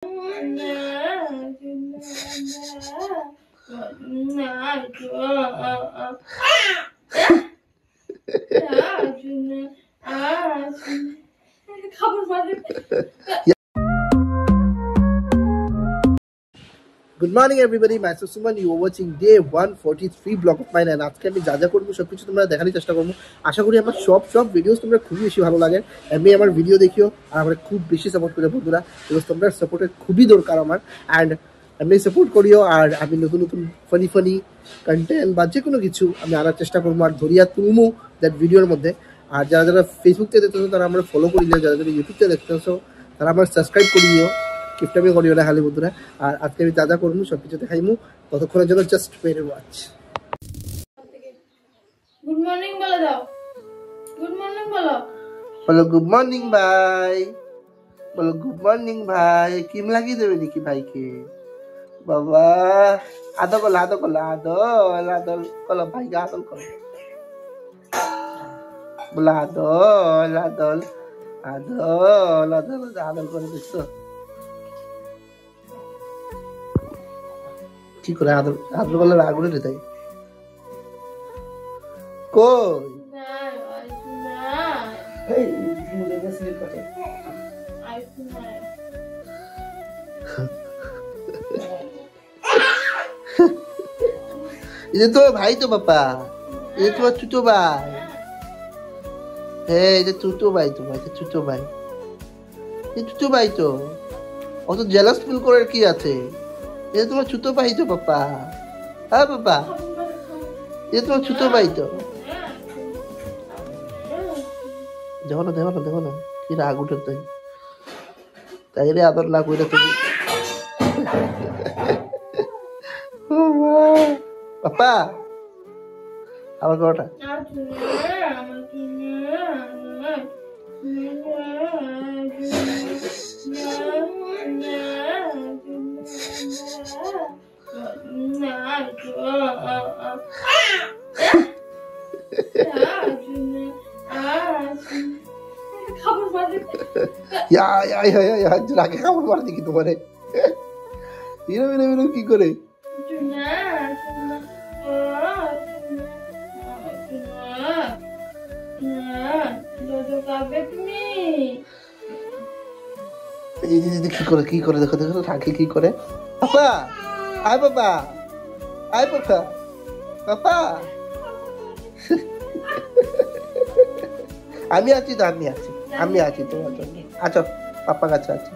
Good morning everybody, myself Suman. You are watching day 143 vlog of mine and আজকে আমি যা যা করব সবকিছু তোমরা দেখানোর চেষ্টা করব। আশা করি আমার সব ভিডিওস তোমরা খুবই বেশি ভালো লাগে। আমি আমার ভিডিও দেখিও আর আমার খুব বেশি সাপোর্ট করে বন্ধুরা। বিকজ তোমরা সাপোর্টের খুবই দরকার আমার এন্ড আমি সাপোর্ট করিও আর আমি নতুন ফানি কন্টেন্ট বা যে কোনো কিছু আমি আনার চেষ্টা করবো আর ধরিয়া তুলমু দ্যাট ভিডিওর মধ্যে। আর যারা ফেসবুক থেকে দেখতেছো তারা আমরা ফলো করে নিও, যারা ইউটিউব থেকে দেখতেছো তারা আমার সাবস্ক্রাইব করে নিও, কিপটামি করিও না খালি বন্ধুরা। আর আজকে আমি যা করবো সবকিছু দেখাইমু, ততক্ষণের জন্য just wait and watch. Good morning বলে দাও, গুড মর্নিং বলো, বলো গুড মর্নিং ভাই, বলো গুড মর্নিং ভাই। কিম লাগিয়ে দেবে নাকি ভাইকে? বাবা আদল বলো ভাইকে আদল করো, বলো আদল করে দেখছো কি করে? আদল বলে রাগ উঠে তাই কই এটা তো ভাই তো বাবা, এটা তোমার ছোট ভাই। হ্যাঁ এটা ছোট ভাই, তোমার এটা ছোট ভাই, এটা ছোট ভাই তো অত জেলাস ফিল করার কি আছে? এটা তোমার ছোট ভাই তো বাবা। হ্যাঁ বাবা এটা তোমার ছোট ভাই তো। দেখো না কি রাগ উঠে তাই রে আদর না কইরা তুমি। বাবা আবার কটা রাগে খাবার মার দেখি তোমারে এরম কি করে? কি করে দেখো রাগে কি করে? বাবা আয় বাবা, আয় বাবা, বাবা আমি আছি তো, আমি আছি তোমার জন্য। আচ্ছা পাপা কাছে আছি।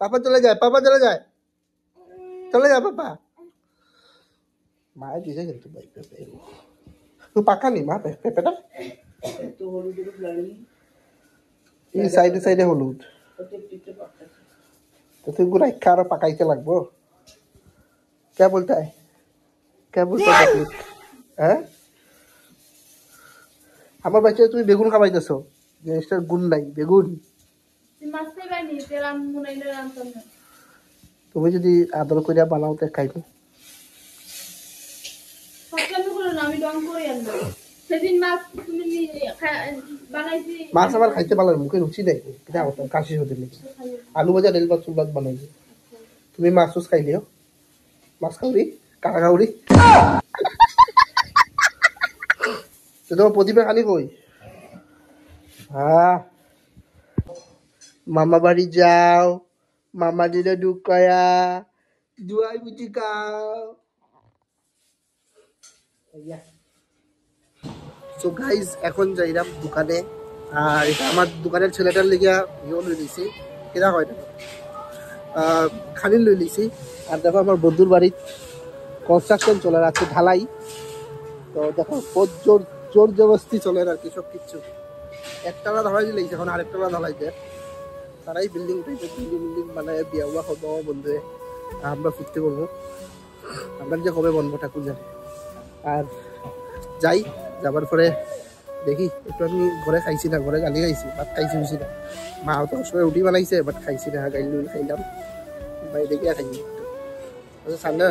পাপা চলে যায় পাপা মায়ের দিছে কিন্তু পাকা নি মা পেঁপেটা এই সাইডে হলুদ তো তুই রাখা আরো পাকাইতে লাগবো। কে বলতে হ্যাঁ আমার বাচ্চা তুমি বেগুন খাওয়াইতেছো, জিনিসটার গুণ নাই বেগুন। তুমি যদি আদর করিয়া বানাও তো খাইবো। মাছ আবার খাইতে পারলাম মুখে রুচি দেয় কাশি হতে লেগে। আলু ভাজা রেল মাছ চুলাত বানাইছি, তুমি মাছ খাইলিও, মাছ খাওরি কাকা খাওরি। তোমার প্রতিভা খালি কই? হ্যাঁ মামা বাড়ি যাও, মামা দিলে দুঃখ কয়া দুয়াই বুঝি খাও। সো গাইজ এখন যাইলাম দোকানে, আর এটা আমার দোকানের ছেলেটার লেগে ইয়ে লই লিছি, কেনা হয় না খানি লই লিছি। আর দেখো আমার বন্ধুর বাড়ির কনস্ট্রাকশন চলে আছে, ঢালাই। তো দেখো জোর জবস্তি চলে আর কি সব কিছু। একটানা ঢালাই দিলে এখন আরেকটানা ঢালাই দেয়, তারাই বিল্ডিং বানায় বিয়া হবো বন্ধুয়ে। আমরা ফিরতে করবো, আমরা যে কবে বনবো ঠাকুর জানে। আর যাই, যাবার পরে দেখি একটু আমি ঘরে খাইছি না, ঘরে গালি খাইছি, ভাত খাইছি বেশি না। মা তো সময় রুটি বানাইছে বাট খাইছি না, খাইলাম বাইরে গিয়ে খাইছি। সানডে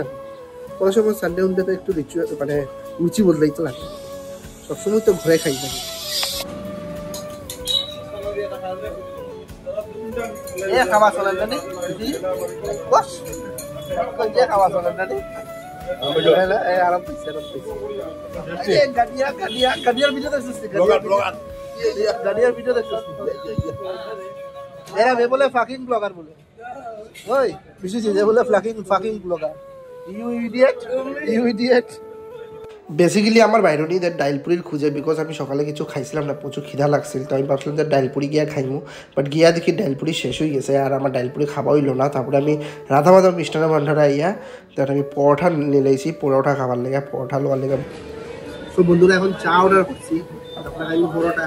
কোনো সময় সানডে উনডে তো একটু রিচুয়াল মানে রুচি বদলাই তো লাগে, সবসময় তো ঘরে খাই না। খাওয়া চলেন না খাওয়া চলেন না আরাম পাইছে গাড়িয়ার ভিডিও দেখছিস গাড়িয়ার ভিডিও দেখছিস এরা বলে ফাকিং ব্লগার বলে ওই বিশেষ বলে fucking blogger you idiot basically আমার বাইরে ডাইলপুরির খুঁজে, বিকজ আমি সকালে কিছু খাইছিলাম না, প্রচুর খিদা লাগছিল, তো আমি ভাবছিলাম যে ডাইলপুরি গিয়া খাইমু, বাট গিয়া দেখি ডাইলপুরি শেষ হয়ে গেছে আর আমার ডাইলপুরি খাওয়া হইলো না। তারপরে আমি রাধা মাধব মিষ্টান্ন ভান্ডারে আইয়া তারপরে আমি পরোটা নিয়ে লাইছি, পরোটা খাবার লেগে, পরোটা লোয়ার লেগে। তো বন্ধুরা এখন চা অর্ডার করছি, তারপরে আমি পরোটা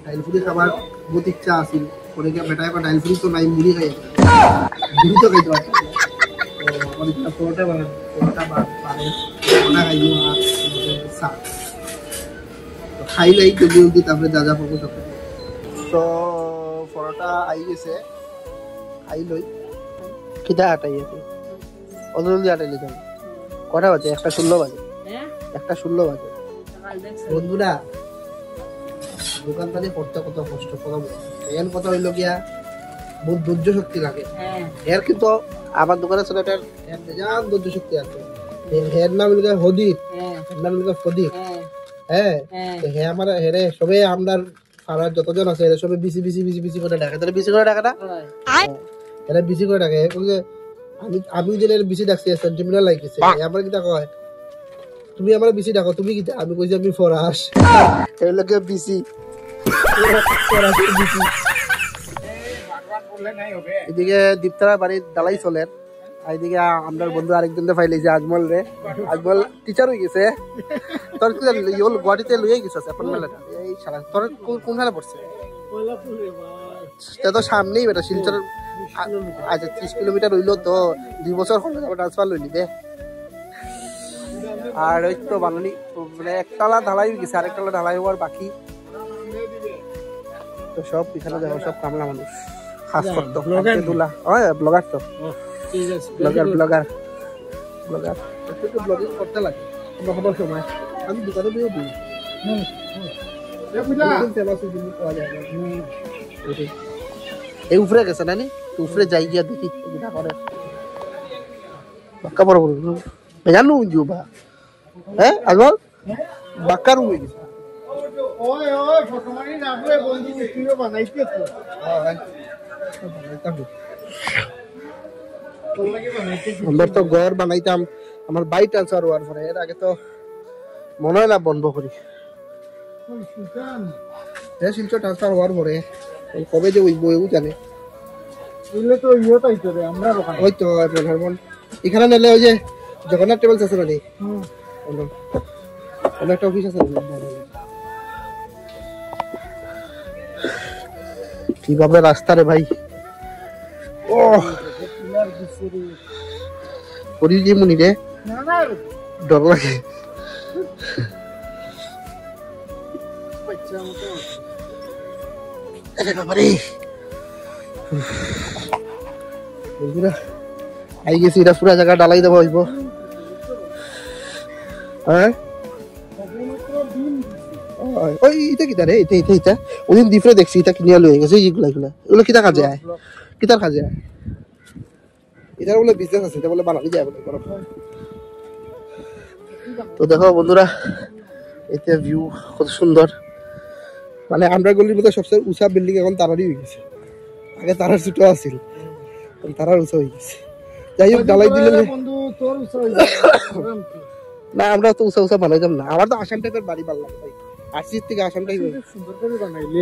ডাইলপুরি খাবার বহুত ইচ্ছা আছিল, পরে গিয়ে বেটা এখন ডাইলপুরি তো নাই, মুড়ি খাই মুড়ি তো খাইতে পারছি পরোটা বানানো, পরোটা খাইব খাই লাই জলদি তারপরে যা যা পাবো সব। তো পরোটা আই গেছে, খাই লই খিদা আটাই আছে, অত জলদি আটাই লিখে কটা বাজে? 1:16 বাজে, 1:16 বাজে। বন্ধুরা দোকানদারি করতে কত কষ্ট, এর কথা হইল গিয়া বহুত ধৈর্য শক্তি লাগে এর, কিন্তু আমার দোকানের ছেলেটার বেজান ধৈর্য শক্তি আছে। হের নাম লিখা হদিত, হের নাম লিখা ফদিক। হ্যাঁ হে আমার হেরে সবে আমরার পাড়ার যতজন আছে এরা সবে বিসি বিসি বিসি বিসি করে ডাকে, তাহলে বিসি করে ডাকে না, এরা বিসি করে ডাকে। আমি যে বিসি ডাকছি সেন্টিমিটার লাগছে, আমার কিটা কয় তুমি আমার বিসি ডাকো, তুমি কিটা? আমি কইছি আমি ফরাস, এর লাগে বিসি বিসি। এদিকে দীপতারা বাড়ির ডালাই চলে, এইদিকে আমরা বন্ধু আরেকজন ফাইলেছে আজমল রে, আজমল টিচার হয়ে গেছে। তোর কি গুয়াহাটিতে লইয়ে গেছে এখন মেলাটা, এই সারা তোর কোন মেলা পড়ছে? তো সামনেই বেটা শিলচর, আচ্ছা 30 কিলোমিটার হইলো তো, 2 বছর হলো ট্রান্সফার লই নিবে। আর ওই তো বানানি মানে একতলা ঢালাই হয়ে গেছে, আরেকতলা ঢালাই হওয়ার বাকি। তো সব এখানে দেখো সব কামলা মানুষ খাস করতো দুলা, ব্লগার তো ব্লগার ব্লগিং করতে লাগে খবর সময়। আমি দোকানে দিয়ে দিই এই উপরে গেছে নানি, উপরে যাই গিয়া দেখি করে বাক্কা বড় জানো বা হ্যাঁ আজমল বাক্কা রুম হয়ে গেছে। আমরা তো ঘর বানাইতাম, আমার বাই ট্রান্সফার হওয়ার পরে, এর আগে তো মনে হয় না বন্ধ করি, শিলচর ট্রান্সফার হওয়ার পরে কবে যে উঠবো এও জানে। ওই তো এখানে নিলে ওই যে জগন্নাথ ট্রাভেলস আছে মানে একটা অফিস আছে, কিভাবে রাস্তা রে ভাই, ও করি যে মনি রে ডর লাগে। বন্ধুরা আই গেছি, এটা পুরা জায়গা ডালাই দেওয়া হইব। হ্যাঁ ওই এটা কিতা রে, এটা ওদিন দিফরে দেখছি, এটা কিনিয়া লয়ে গেছে এগুলো কিতা কাজে আয়, কিতার কাজে আয়, এটার বলে বিজনেস আছে, এটা বলে বানালি যায় বলে। তো দেখো বন্ধুরা এতে ভিউ কত সুন্দর, মানে আমরা গলির মধ্যে সবচেয়ে উঁচা বিল্ডিং এখন তারারই হয়ে গেছে, আগে তারার ছোট আছিল, তারার উঁচা হয়ে গেছে। যাই হোক ডালাই দিলে না, আমরা তো উঁচা বানাইতাম না, আমার তো আসাম টাইপের বাড়ি ভালো লাগে ভাই, আরসির থেকে আসাম টাইপ সুন্দর করে বানাইলে।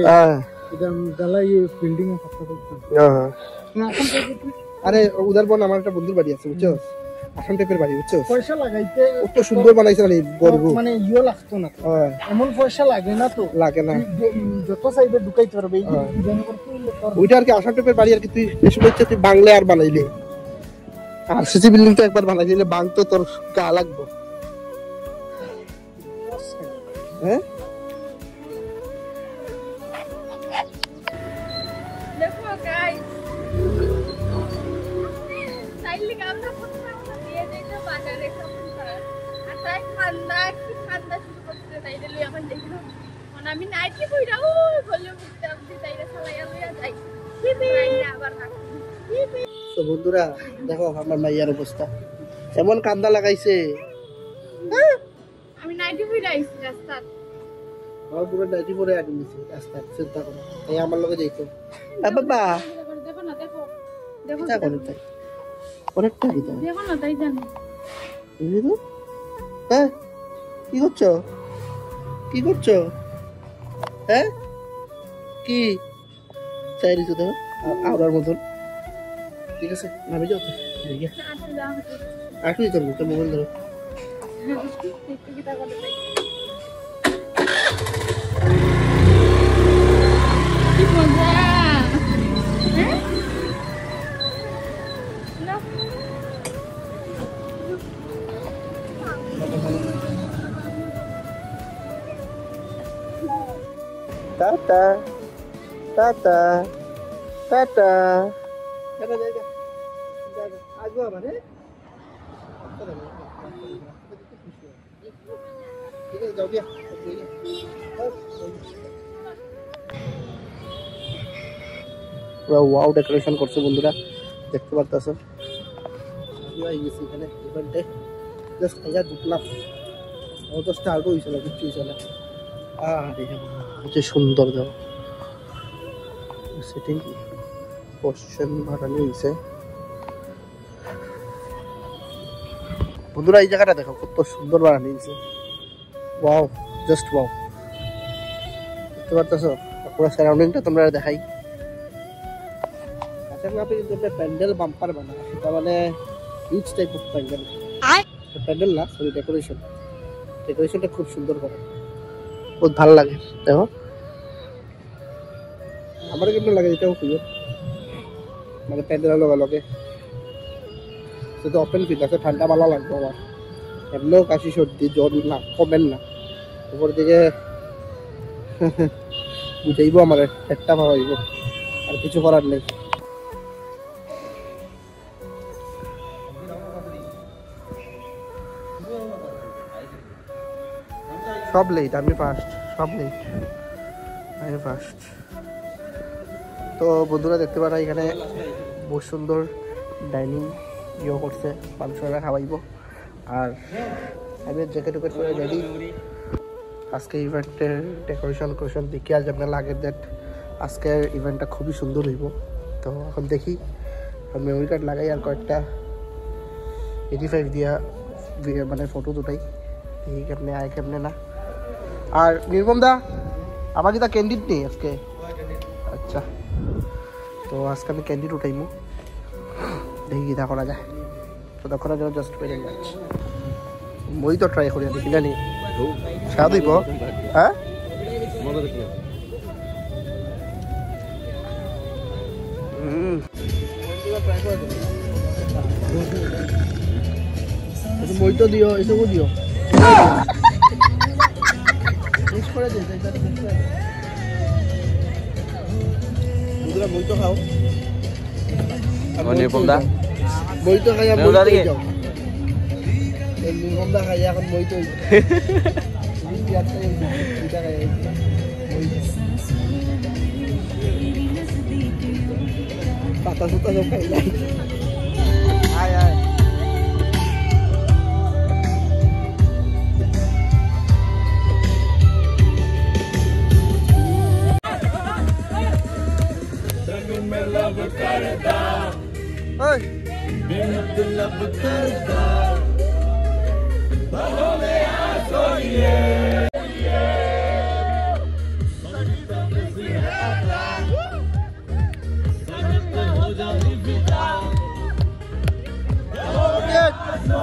আরে উদার বোন আমার একটা বন্ধুর বাড়ি আছে বুঝছো, আসাম টাইপের বাড়ি বুঝছো, পয়সা লাগাইতে কত সুন্দর বানাইছে, মানে ইও লাগতো না, এমন পয়সা লাগে না, তো লাগে না, যত সাইডে ঢুকাইতে পারবে ওইটা আর কি আসাম টাইপের বাড়ি। আর কি তুই বেশি বলছে তুই বাংলা আর বানাইলে, আর সিসি বিল্ডিং তো একবার বানাই দিলে বাং তো তোর গা লাগবো। হ্যাঁ চাইলে আমরা দিয়ে দিতে বাজারে খাবার আর তাই ঠান্ডা আমি নাইটি কইরা ও বলে মুখটা দিতাইরা চালাইয়া লইয়া যাই না আবার না তো বন্ধুরা দেখো আমার মাইয়ার অবস্থা এমন কান্দা লাগাইছে আমি নাইটি কইরা আইছি রাস্তা আমার পুরো নাইটি পরে আগে নিছে রাস্তা চিন্তা করো এই আমার লগে যাইতো বাবা দেখো না দেখো দেখো চিন্তা করে তাই অনেকটা দিতা দেখো না তাই জানি বুঝলি তো হ্যাঁ কি করছো কি করছো হ্যাঁ কি চাইরিছো তো আবার মতন ঠিক আছে নামে যাও আটু দিতাম তো মোবাইল ধরো কি মজা হ্যাঁ না টাটা টাটা টাটা টাটা জায়গা আসবো আবার হ্যাঁ ঠিক আছে যাও গিয়া পুরো ওয়াও ডেকোরেশন করছে বন্ধুরা দেখতে পারতেছো আমি গেছি এখানে ইভেন্টে জাস্ট আইয়া ঢুকলাম ও তো স্টার্ট হয়েছিল কিচ্ছু হয়েছে না আরে হচ্ছে সুন্দর দাও সেটিং পজিশন বাড়ানো হয়েছে বন্ধুরা এই জায়গাটা দেখো কত সুন্দর বাড়ানো হয়েছে ওয়াও জাস্ট ওয়াও দেখতে পারতেছো পুরো সারাউন্ডিংটা তোমরা দেখাই আচ্ছা আপনি কিন্তু একটা প্যান্ডেল বাম্পার বানায় সেটা মানে huge type of pandal pandal না সরি ডেকোরেশনটা খুব সুন্দর করে বহুত ভালো লাগে দেখো আমার কেমন লাগে এটাও খুঁজো মানে প্যান্ডেলের লগে লগে সেটা ওপেন ফিল আছে ঠান্ডা ভালো লাগবে আমার এমনিও কাশি সর্দি জ্বর না কমেন না উপর দিকে বুঝাইব আমার একটা ভাবাইব আর কিছু করার নেই সব লেট আমি ফার্স্ট সব লেট আমি ফার্স্ট তো বন্ধুরা দেখতে পারা এখানে বহুত সুন্দর ডাইনিং ইয়ে করছে মানুষরা খাওয়াইব আর আমি জ্যাকেট উকেট করে রেডি আজকে ইভেন্টের ডেকোরেশন দেখি আজ আপনার লাগে দ্যাট আজকের ইভেন্টটা খুবই সুন্দর হইব তো এখন দেখি মেমোরি কার্ড লাগাই আর কয়েকটা 85 দিয়া মানে ফটো দুটাই দেখি কেমনে আয় কেমনে না আর নির্মম দা আমার কি তা ক্যান্ডিড নেই আজকে আচ্ছা তো আজকে আমি ক্যান্ডিড উঠাইমু দেখি কী করা যায় তো তখন যেন জাস্ট পেরে যাচ্ছে মই তো ট্রাই করি দেখি জানি স্বাদ হইব হ্যাঁ মই তো দিও এসবও দিও মিক্স করে দিও মই তো খাও নির্মমদা মই তো খাইয়া নির্মমদা দিকে যাও নির্মমদা খাইয়া এখন মই তো পাতা সুতা সব খাই যায় আয় আয়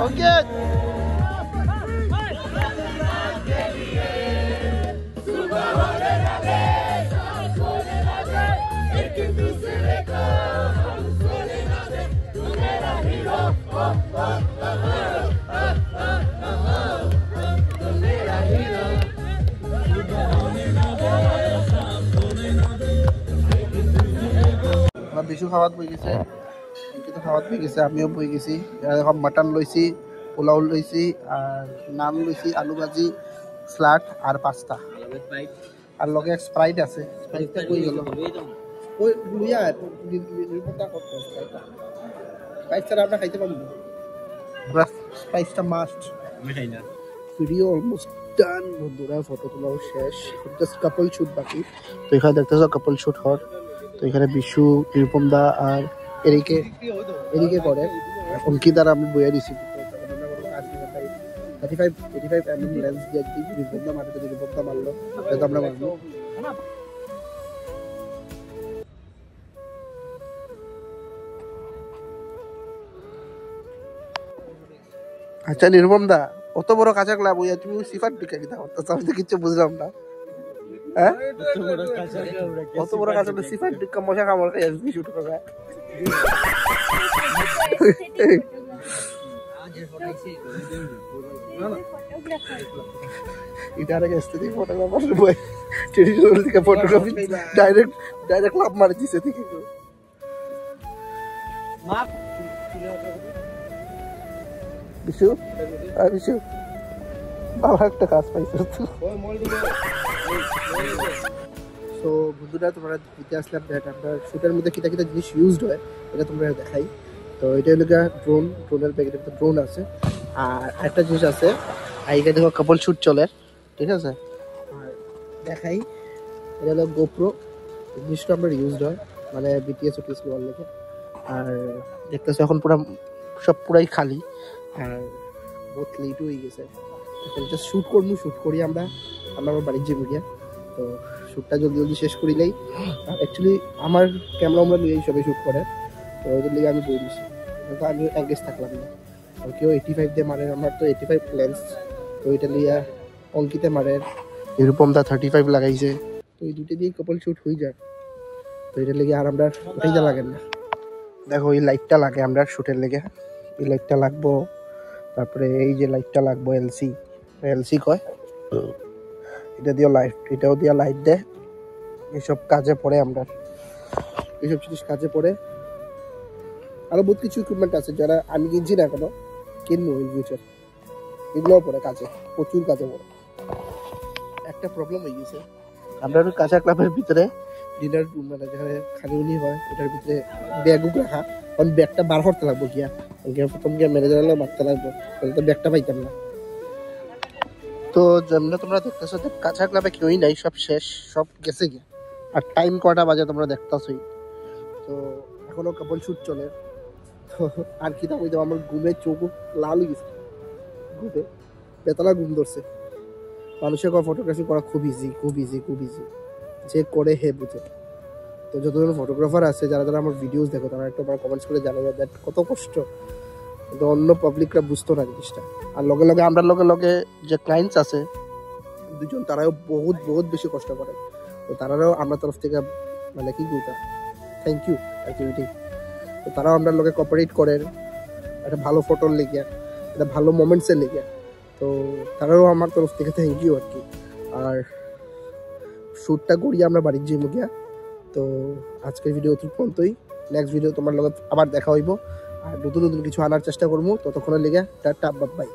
Okay. বিশু খাওয়াত বই গেছে কিন্তু খাওয়াত বই গেছে আমিও বই গেছি এখন মাটন লইছি পোলাও লইছি আর নান লইছি আলু ভাজি স্লাড আর পাস্তা আর লগে এক স্প্রাইট আছে স্প্রাইটটা কই গেল ওই লুইয়া নির্বন্ধা করতে স্প্রাইট ছাড়া আমরা খাইতে পারবো না স্প্রাইটটা মাস্ট আমি খাই না ভিডিও অলমোস্ট ডান বন্ধুরা ফটো তোলাও শেষ জাস্ট কাপল শুট বাকি তো এখানে দেখতেছো কাপল শুট হর তো এখানে বিশু নির্বন্ধা আর এরিকে করে অঙ্কিতার আমি বইয়া দিছি 35 mm লেন্স দিয়ে দিই নির্বন্ধা মারতে নির্বন্ধা মারলো তো আমরা মারবো আচ্ছা নির্বন্ধা অত বড় কাঁচা ক্লাব হইয়া তুমি সিফার ঢুকে দিতে পারতো আমি তো কিছু বুঝলাম না হ্যাঁ অত বড় কাঁচা সিফার ঢুকা মশা কামড় খাই আসবি শুট করা এটা আরেক স্থিতি ফটোগ্রাফার বই ট্রেডিশনাল থেকে ফটোগ্রাফি ডাইরেক্ট লাভ মারি দিছে থেকে বিশু বিশু ভালো একটা কাজ পাইছো তো বন্ধুরা তোমরা দিতে আসলাম দেখ আমরা শুটের মধ্যে কিটা কিটা জিনিস ইউজড হয় এটা তোমরা দেখাই তো এটা হলো ড্রোনের প্যাকেটের ভিতরে ড্রোন আছে আর একটা জিনিস আছে আইকে দেখো কাপল শুট চলে ঠিক আছে আর দেখাই এটা হলো গোপ্রো জিনিসটা আমরা ইউজড হয় মানে বিটিএস ওটিএস লোয়ার লেগে আর দেখতেছো এখন পুরাই খালি আর বহুত লেট হয়ে গেছে জাস্ট শুট করবো শুট করি আমরা আমার বাড়ির যে মিডিয়া তো শ্যুটটা জলদি শেষ করিলেই অ্যাকচুয়ালি আমার ক্যামেরা আমরা নিয়েই সবাই শ্যুট করে তো ওদের লিগে আমি বই দিছি কিন্তু আমি এঙ্গেজ থাকলাম না আর কেউ 85 দিয়ে মারে আমার তো 85 লেন্স তো এটা লিয়া অঙ্কিতে মারে এরকম দা 35 লাগাইছে তো এই দুটো দিয়ে কাপল শ্যুট হয়ে যায় তো এটা লেগে আর আমরা ওটাইটা লাগে না দেখো এই লাইটটা লাগে আমরা শ্যুটের লেগে এই লাইটটা লাগবো তারপরে এই যে লাইটটা লাগবো এলসি কয় এটা দিয়ে লাইট এটাও দিয়ে লাইট দেয় এইসব কাজে পড়ে আমরা এইসব জিনিস কাজে পড়ে আরো বহুত কিছু ইকুইপমেন্ট আছে যারা আমি কিনছি না এখনো কিনবো ইন ফিউচার এগুলোও পড়ে কাজে প্রচুর কাজে পড়ে একটা প্রবলেম হয়ে গেছে আমরা কাঁচা ক্লাবের ভিতরে ডিনার রুম মানে যেখানে খানিউনি হয় এটার ভিতরে ব্যাগও রাখা কারণ ব্যাগটা বার করতে লাগবো গিয়া প্রথম গিয়া ম্যানেজার মারতে লাগবো তাহলে তো ব্যাগটা পাইতাম না তো যেমন তোমরা দেখতেছো কাঁচা ক্লাবে কেউই নাই সব শেষ সব গেছে গিয়া আর টাইম কটা বাজে তোমরা দেখতেছোই তো এখনো কাপল শুট চলে তো আর কি তা কইতাম আমার ঘুমের চোখ লাল হয়ে গেছে ঘুমে বেতলা ঘুম ধরছে মানুষের ফটোগ্রাফি করা খুব ইজি যে করে হে বুঝে তো যতজন ফটোগ্রাফার আছে যারা আমার ভিডিওস দেখো তারা একটু আমার কমেন্টস করে জানাবে দ্যাট কত কষ্ট কিন্তু অন্য পাবলিকরা বুঝতো না জিনিসটা আর লগে আমরা লগে যে ক্লায়েন্টস আছে দুজন তারাও বহুত বেশি কষ্ট করে তো তারাও আমরা তরফ থেকে মানে কি কইতা থ্যাংক ইউ অ্যাক্টিভিটি তো তারাও আমরা লগে কোঅপারেট করে একটা ভালো ফটোর লেগে একটা ভালো মোমেন্টসের লেগে তো তারাও আমার তরফ থেকে থ্যাংক ইউ আর কি আর শ্যুটটা করি আমরা বাড়ির যে মুখিয়া তো আজকের ভিডিও পর্যন্তই নেক্সট ভিডিও তোমার লগে আবার দেখা হইব আর নতুন কিছু আনার চেষ্টা করবো ততক্ষণের লেগে টাটা বাই।